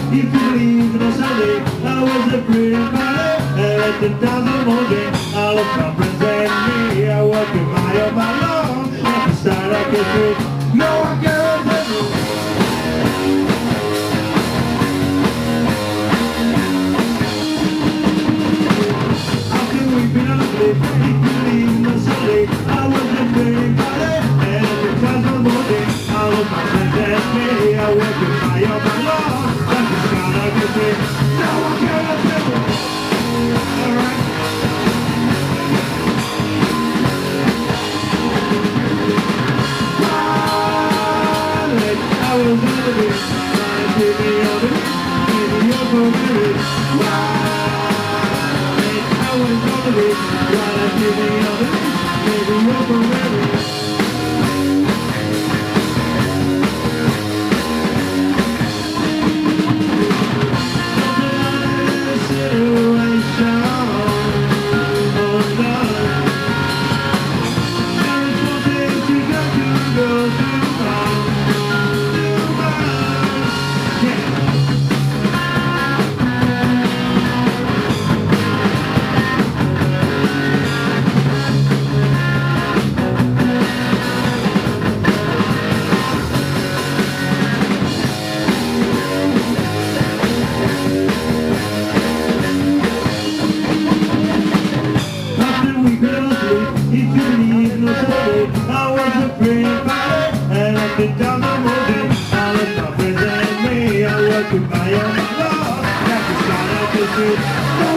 If you believe in a Sunday, I was a pretty party. And at the time of morning, all of my friends and me, I walk in my lawn. At the start I can see, no one can tell me. After we've been on a trip, if you believe in a Sunday, I was a pretty party. And at the time of morning, all of my friends and me, I walk in my lawn. At the start I can see, no one can tell me. Alright. I was on the beach, baby on the beach, baby you're for me. I was on the beach, baby on the beach, baby you're for me. If you believe no Sunday, I was a pretty party. And up and down the morning, all of my friends and me, I walk with my own law. That's the start of the street.